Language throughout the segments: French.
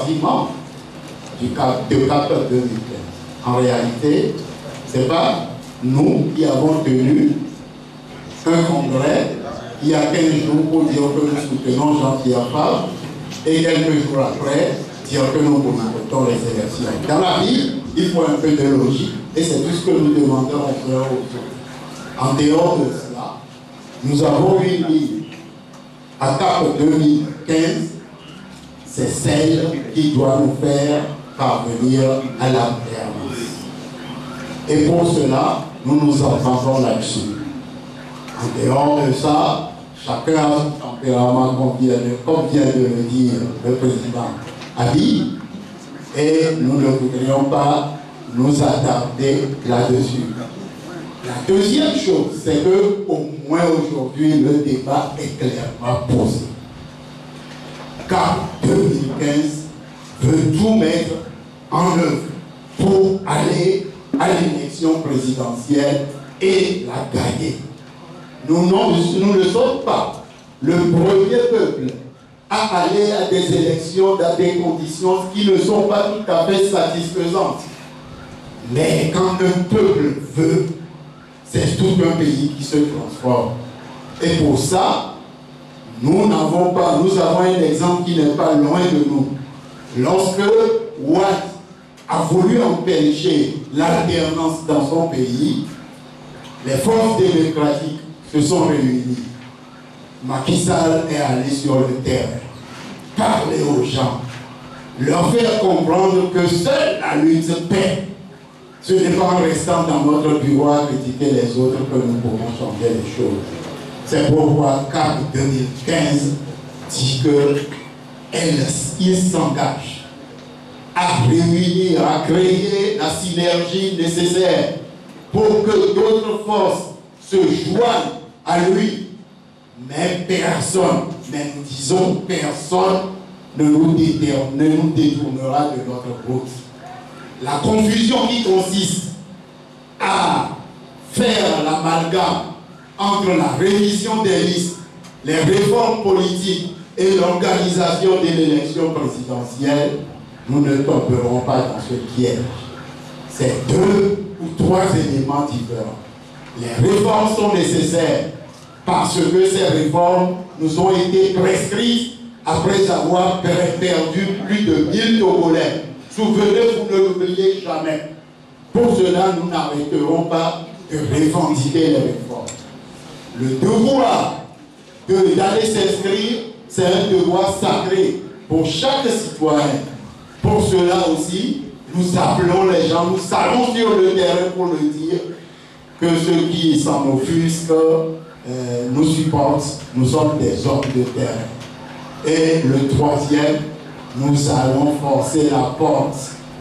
quasiment de CAP 2015. En réalité, ce n'est pas nous qui avons tenu un congrès il y a 15 jours pour dire que nous soutenons Jean-Pierre Favre et quelques jours après dire que nous boycottons les élections. Dans la vie, il faut un peu de logique et c'est tout ce que nous demandons aux frères autour. En dehors de cela, nous avons une ligne à CAP 2015, c'est celle qui doit nous faire parvenir à la permanence. Et pour cela, nous nous entendons là-dessus. En dehors de ça, chacun a son tempérament, comme vient de le dire le président Abi, et nous ne voudrions pas nous attarder là-dessus. La deuxième chose, c'est que au moins aujourd'hui, le débat est clairement posé. CAP 2015 veut tout mettre en œuvre pour aller à l'élection présidentielle et la gagner. Nous ne sommes pas le premier peuple à aller à des élections dans des conditions qui ne sont pas tout à fait satisfaisantes. Mais quand un peuple veut, c'est tout un pays qui se transforme. Et pour ça, nous avons un exemple qui n'est pas loin de nous. Lorsque Ouad a voulu empêcher l'alternance dans son pays, les forces démocratiques se sont réunies. Macky Sall est allé sur le terrain, parler aux gens, leur faire comprendre que seule la lutte paie. Ce n'est pas en restant dans notre bureau à critiquer les autres que nous pourrons changer les choses. C'est pourquoi CAP 2015 dit qu'il s'engage à réunir, à créer la synergie nécessaire pour que d'autres forces se joignent à lui. Mais personne, mais nous disons personne, ne nous détournera de notre route. La confusion qui consiste à faire l'amalgame entre la révision des listes, les réformes politiques et l'organisation de l'élection présidentielle, nous ne tomberons pas dans ce piège. C'est 2 ou 3 éléments différents. Les réformes sont nécessaires parce que ces réformes nous ont été prescrites après avoir perdu plus de 1000 Togolais. Souvenez-vous, ne l'oubliez jamais. Pour cela, nous n'arrêterons pas de revendiquer les réformes. Le devoir d'aller s'inscrire, c'est un devoir sacré pour chaque citoyen. Pour cela aussi, nous appelons les gens, nous allons sur le terrain pour le dire que ceux qui s'en offusquent nous supportent, nous sommes des hommes de terrain. Et le troisième, nous allons forcer la porte.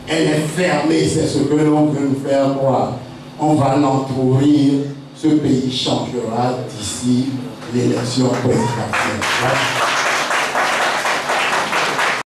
Elle est fermée, c'est ce que l'on veut nous faire croire. On va l'entrouvrir, ce pays changera d'ici l'élection présidentielle.